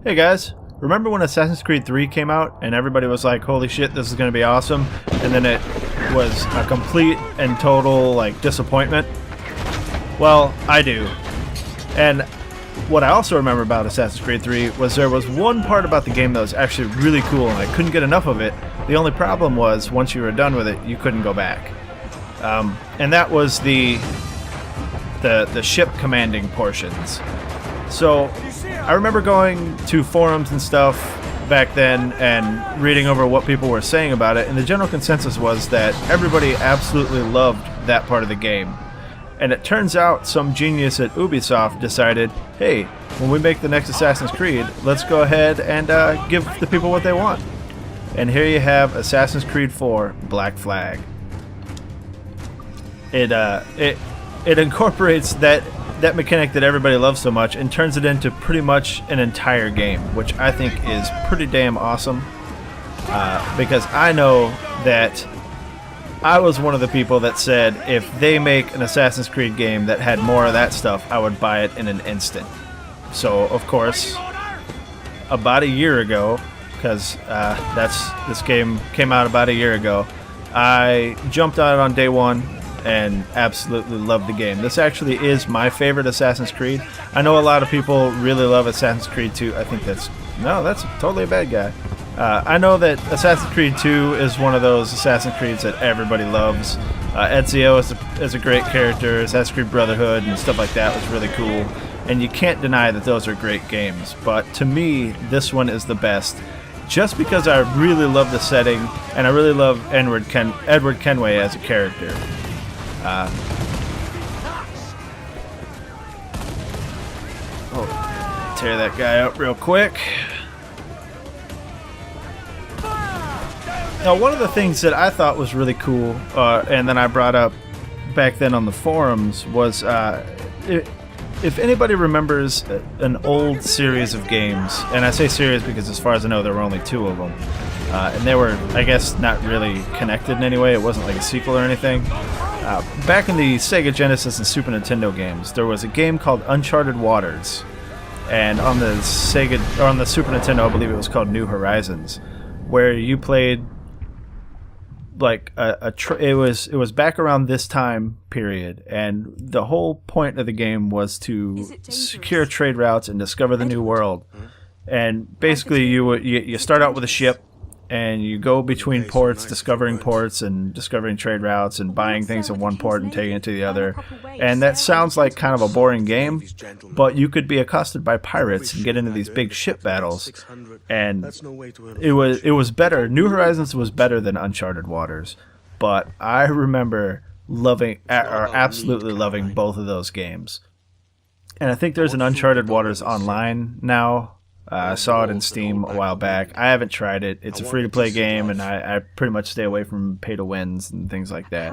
Hey guys, remember when Assassin's Creed 3 came out and everybody was like, holy shit, this is going to be awesome, and then it was a complete and total disappointment? Well, I do. And what I also remember about Assassin's Creed 3 was there was one part about the game that was actually really cool and I couldn't get enough of it. The only problem was once you were done with it, you couldn't go back. And that was the ship commanding portions. So I remember going to forums and stuff back then and reading over what people were saying about it, and the general consensus was that everybody absolutely loved that part of the game. And it turns out some genius at Ubisoft decided, hey, when we make the next Assassin's Creed, let's go ahead and give the people what they want. And here you have Assassin's Creed 4 Black Flag. It incorporates that mechanic that everybody loves so much and turns it into pretty much an entire game, which I think is pretty damn awesome. Because I know that I was one of the people that said if they make an Assassin's Creed game that had more of that stuff, I would buy it in an instant. So, of course, about a year ago, because this game came out about a year ago, I jumped on it on day one and absolutely loved the game. This actually is my favorite Assassin's Creed. I know a lot of people really love Assassin's Creed 2. I think that's totally a bad guy. I know that Assassin's Creed 2 is one of those Assassin's Creeds that everybody loves. Ezio is a great character. Assassin's Creed Brotherhood and stuff like that was really cool. And you can't deny that those are great games. But to me, this one is the best. Just because I really love the setting, and I really love Edward Kenway as a character. Tear that guy up real quick. Now, one of the things that I thought was really cool, and then I brought up back then on the forums, was if anybody remembers an old series of games, and I say series because as far as I know there were only 2 of them, and they were, I guess, not really connected in any way. It wasn't like a sequel or anything. Back in the Sega Genesis and Super Nintendo games, there was a game called Uncharted Waters, and on the Super Nintendo, I believe it was called New Horizons, where you played it was back around this time period, and the whole point of the game was to secure trade routes and discover the new world. And basically, you start out with a ship, and you go between ports, discovering ports and discovering trade routes and buying things in one port and taking it to the other. And that sounds like kind of a boring game, but you could be accosted by pirates and get into these big ship battles. And it was better. New Horizons was better than Uncharted Waters, but I remember absolutely loving both of those games. And I think there's an Uncharted Waters online now. I saw it in Steam a while back. I haven't tried it. It's a free-to-play game, and I pretty much stay away from pay-to-wins and things like that.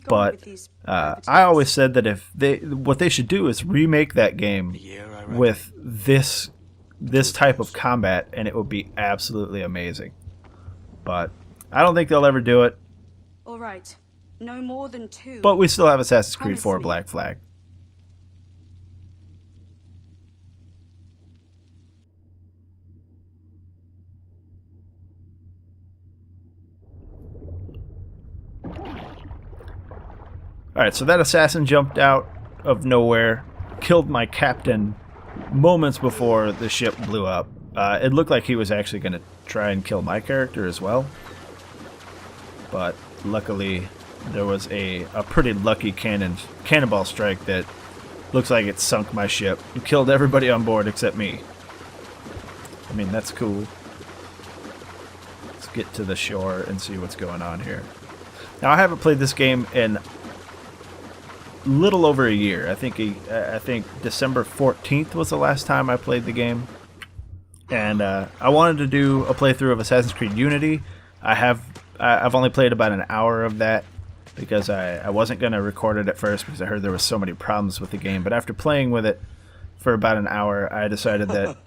But I always said that what they should do is remake that game with this type of combat, and it would be absolutely amazing. But I don't think they'll ever do it. All right, no more than 2. But we still have Assassin's Creed 4 Black Flag. Alright, so that assassin jumped out of nowhere, killed my captain moments before the ship blew up. It looked like he was actually going to try and kill my character as well. But luckily, there was a pretty lucky cannonball strike that looks like it sunk my ship and killed everybody on board except me. I mean, that's cool. Let's get to the shore and see what's going on here. Now, I haven't played this game in little over a year. I think December 14th was the last time I played the game, and I wanted to do a playthrough of Assassin's Creed Unity. I've only played about an hour of that because I wasn't going to record it at first because I heard there was so many problems with the game, but after playing with it for about an hour, I decided that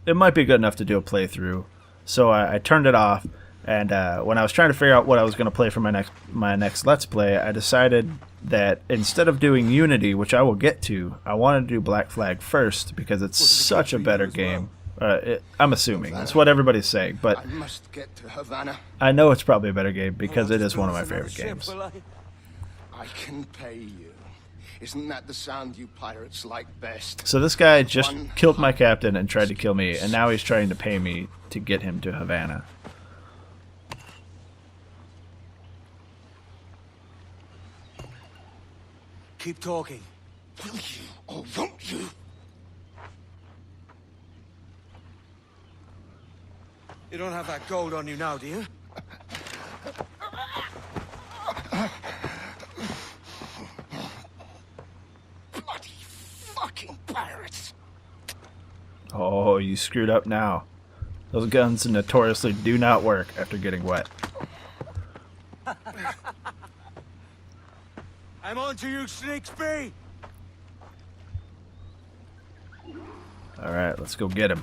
it might be good enough to do a playthrough. So I turned it off, and when I was trying to figure out what I was going to play for my next Let's Play, I decided that instead of doing Unity, which I will get to, I wanted to do Black Flag first because it's such a better game. I'm assuming. It's what everybody's saying, but I must get to Havana. I know it's probably a better game because it is one of my favorite games. I can pay you. Isn't that the sound you pirates like best? So this guy just killed my captain and tried to kill me, and now he's trying to pay me to get him to Havana. Keep talking. Will you or won't you? You don't have that gold on you now, do you? Bloody fucking pirates! Oh, you screwed up now. Those guns notoriously do not work after getting wet. I'm on to you, Snakesby! Alright, let's go get him.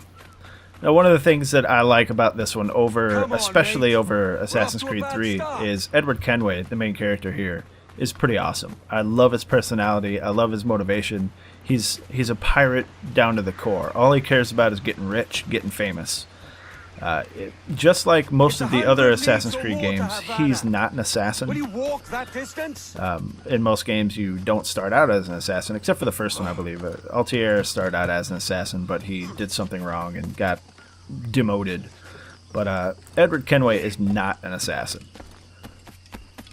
Now, one of the things that I like about this one, especially over Assassin's Creed 3, is Edward Kenway, the main character here, is pretty awesome. I love his personality. I love his motivation. He's a pirate down to the core. All he cares about is getting rich, getting famous. Just like most of the other Assassin's Creed games, he's not an assassin. Will you walk that distance? In most games, you don't start out as an assassin, except for the first one, I believe. Altair started out as an assassin, but he did something wrong and got demoted. But Edward Kenway is not an assassin.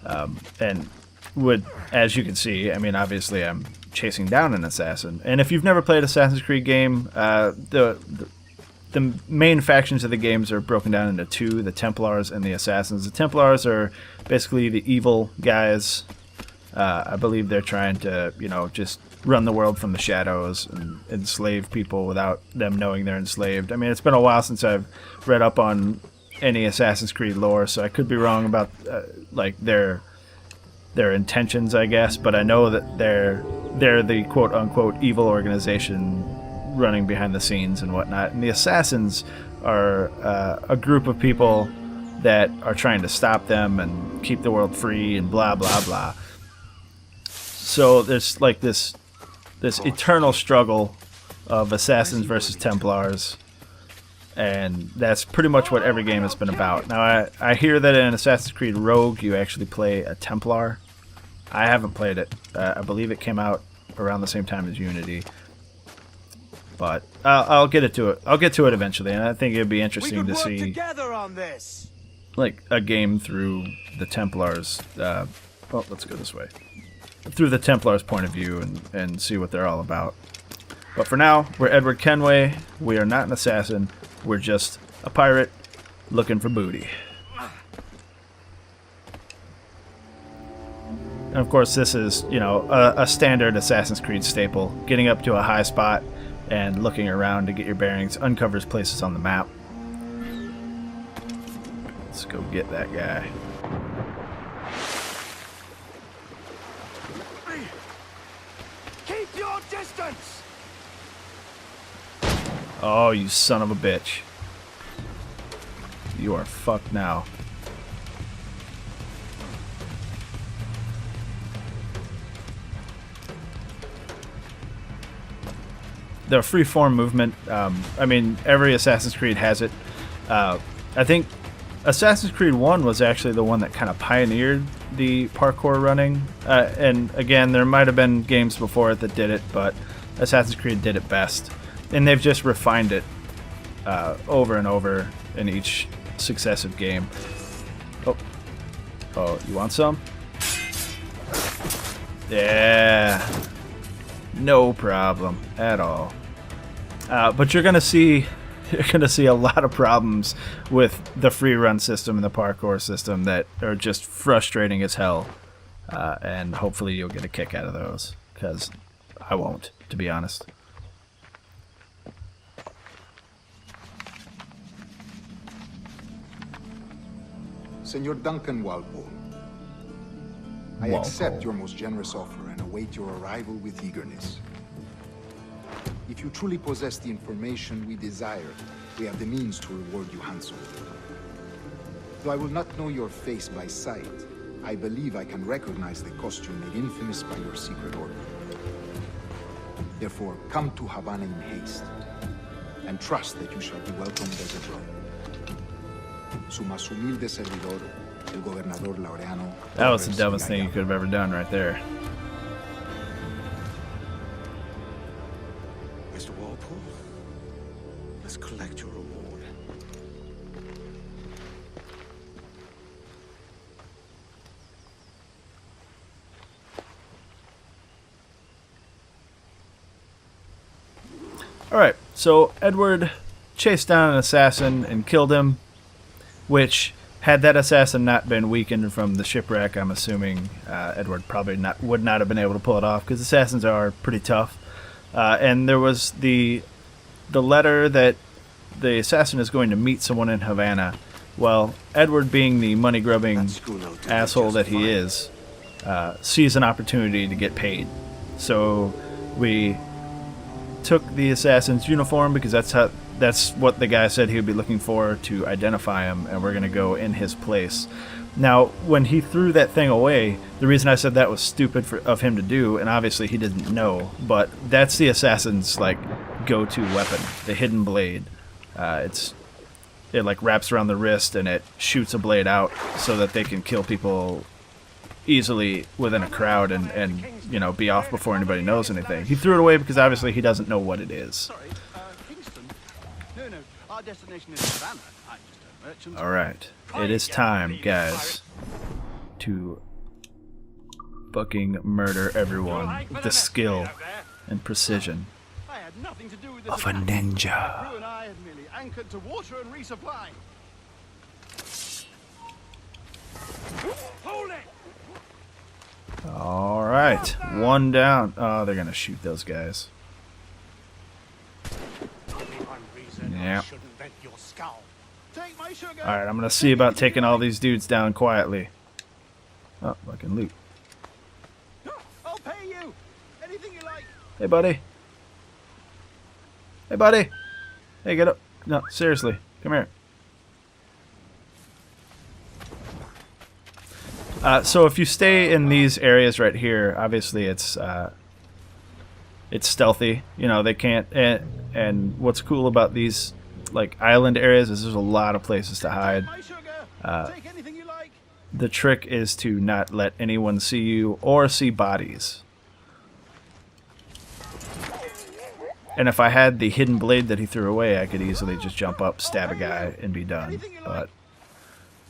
And would, as you can see, I mean, obviously I'm chasing down an assassin. And if you've never played Assassin's Creed game, the main factions of the games are broken down into two, the Templars and the Assassins. The Templars are basically the evil guys. I believe they're trying to, just run the world from the shadows and enslave people without them knowing they're enslaved. I mean, it's been a while since I've read up on any Assassin's Creed lore, so I could be wrong about their intentions, I guess, but I know that they're the quote-unquote evil organization running behind the scenes and whatnot. And the Assassins are a group of people that are trying to stop them and keep the world free and blah, blah, blah. So there's like this eternal struggle of Assassins versus Templars, and that's pretty much what every game has been about. Now, I hear that in Assassin's Creed Rogue, you actually play a Templar. I haven't played it. I believe it came out around the same time as Unity. But I'll get to it. I'll get to it eventually, and I think it'd be interesting to see together on this. Like a game through the Templars. Well, let's go this way. Through the Templars' point of view and see what they're all about. But for now, we're Edward Kenway. We are not an assassin. We're just a pirate looking for booty. And of course, this is, a standard Assassin's Creed staple. Getting up to a high spot and looking around to get your bearings uncovers places on the map. Let's go get that guy. Keep your distance! Oh, you son of a bitch. You are fucked now. The freeform movement, I mean, every Assassin's Creed has it. I think Assassin's Creed 1 was actually the one that kind of pioneered the parkour running. And again, there might have been games before it that did it, but Assassin's Creed did it best. And they've just refined it over and over in each successive game. Oh, you want some? Yeah. No problem at all. But you're gonna see a lot of problems with the free run system and the parkour system that are just frustrating as hell. And hopefully you'll get a kick out of those, because I won't, to be honest. Senor Duncan Walpole, I accept your most generous offer and await your arrival with eagerness. If you truly possess the information we desire, we have the means to reward you handsomely. Though I will not know your face by sight, I believe I can recognize the costume made infamous by your secret order. Therefore, come to Havana in haste, and trust that you shall be welcomed as a brother. Su más humilde servidor, el gobernador Laureano. That was the dumbest thing you could have ever done right there. Mr. Walpole, let's collect your reward. Alright, so Edward chased down an assassin and killed him, which, had that assassin not been weakened from the shipwreck, I'm assuming Edward probably would not have been able to pull it off, because assassins are pretty tough. And there was the letter that the assassin is going to meet someone in Havana. Well, Edward, being the money-grubbing asshole that he is, sees an opportunity to get paid. So we took the assassin's uniform, because that's what the guy said he would be looking for to identify him, and we're going to go in his place. Now, when he threw that thing away, the reason I said that was stupid of him to do, and obviously he didn't know, but that's the assassin's like go-to weapon, the hidden blade. It like wraps around the wrist and it shoots a blade out so that they can kill people easily within a crowd and you know, be off before anybody knows anything. He threw it away because obviously he doesn't know what it is. Sorry, Kingston. No, our destination is Havana. I'm just a merchant. Alright, it is time, guys, to fucking murder everyone with the skill and precision I had nothing to do with this of a attack. ninja. Crew and I had merely anchored to water and resupply. Hold it! Alright, one down. Oh, they're gonna shoot those guys. Yeah. Alright, I'm gonna see about taking all these dudes down quietly. Oh, fucking loot. I'll pay you. Anything you like. Hey, buddy. Hey, buddy. Hey, get up. No, seriously. Come here. So if you stay in these areas right here, obviously it's stealthy. You know, they can't. And what's cool about these like island areas is there's a lot of places to hide. Take anything you like. The trick is to not let anyone see you or see bodies. And if I had the hidden blade that he threw away, I could easily just jump up, stab a guy, and be done. But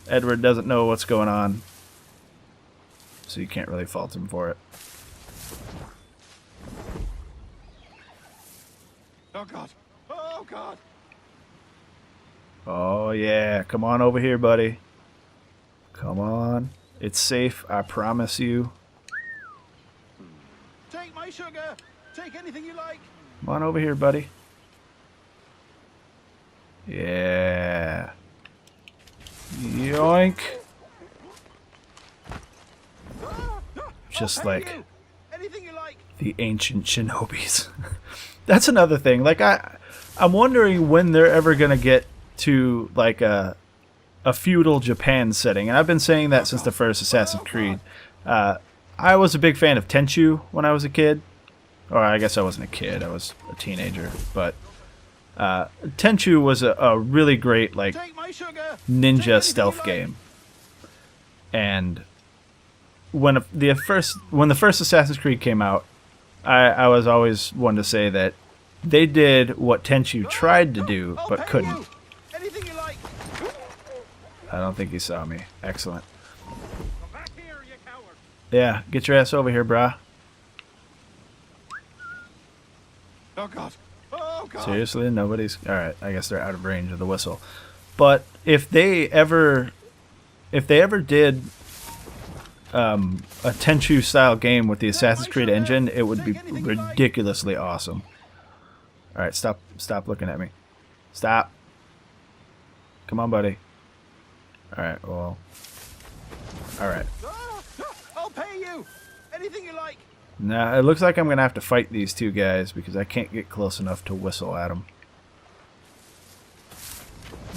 Edward doesn't know what's going on, so you can't really fault him for it. Oh God! Oh God! Oh yeah, come on over here, buddy. Come on. It's safe, I promise you. Take my sugar. Take anything you like. Come on over here, buddy. Yeah. Yoink. Just like Anything you like. the ancient shinobis. That's another thing. Like I'm wondering when they're ever gonna get to like a feudal Japan setting, and I've been saying that since the first Assassin's Creed. I was a big fan of Tenchu when I was a kid, or I guess I wasn't a kid; I was a teenager. But Tenchu was a really great like Take my sugar. ninja stealth game, and when the first Assassin's Creed came out, I was always one to say that they did what Tenchu tried to do but couldn't. Anything you like. I don't think he saw me. Excellent. Come back here, you coward. Yeah, get your ass over here, brah. Oh God! Oh God! Seriously, nobody's. All right, I guess they're out of range of the whistle. But if they ever did a Tenchu style game with the Assassin's Creed engine, it would be ridiculously awesome. All right, stop looking at me. Stop. Come on, buddy. All right, well. All right. I'll pay you. Anything you like. Now it looks like I'm gonna have to fight these two guys because I can't get close enough to whistle at them.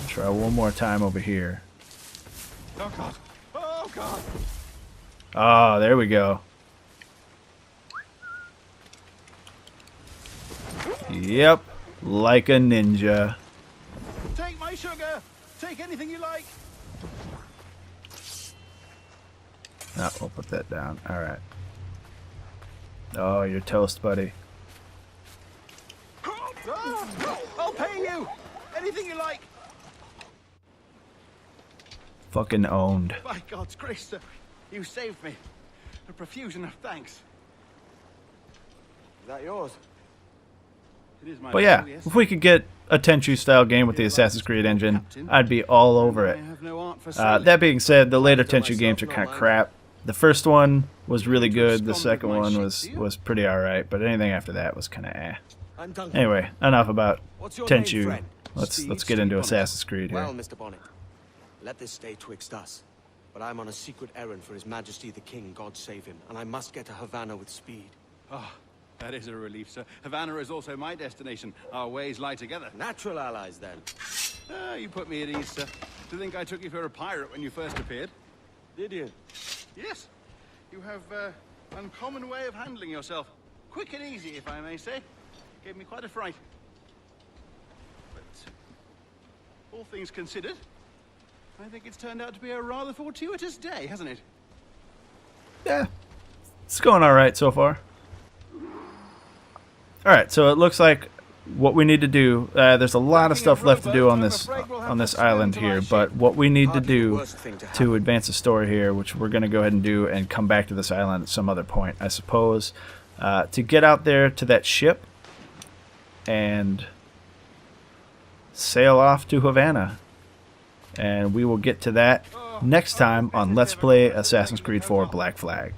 Try one more time over here. Oh God! Oh God! Oh, there we go. Yep. like a ninja. Take my sugar. Take anything you like. Oh, we'll put that down. Alright. Oh, you're toast, buddy. I'll pay you. Anything you like. Fucking owned. By God's grace, sir, you saved me. A profusion of thanks. Is that yours? It is my But yeah, vessel, yes. if we could get a Tenchu style game with the Assassin's Creed engine, I'd be all over it. I have no art for sailing. That being said, the later Tenchu games are kind of crap. The first one was really good. The second one was pretty alright, but anything after that was kind of eh. I'm Duncan. Anyway, enough about What's your name, Tenchu. friend? Let's get into Assassin's Creed here. Well, Mr. Bonnet, let this stay twixt us. But I'm on a secret errand for His Majesty the King, God save him, and I must get to Havana with speed. Oh, that is a relief, sir. Havana is also my destination. Our ways lie together. Natural allies, then. Ah, you put me at ease, sir. To think I took you for a pirate when you first appeared. Did you? Yes. You have uncommon way of handling yourself. Quick and easy, if I may say. Gave me quite a fright. But all things considered, I think it's turned out to be a rather fortuitous day, hasn't it? Yeah, it's going alright so far. Alright, so it looks like what we need to do, there's a lot of stuff left to do on this island here, but what we need to do to advance the story here, which we're going to go ahead and do and come back to this island at some other point, I suppose, to get out there to that ship and sail off to Havana. And we will get to that next time on Let's Play Assassin's Creed 4 Black Flag.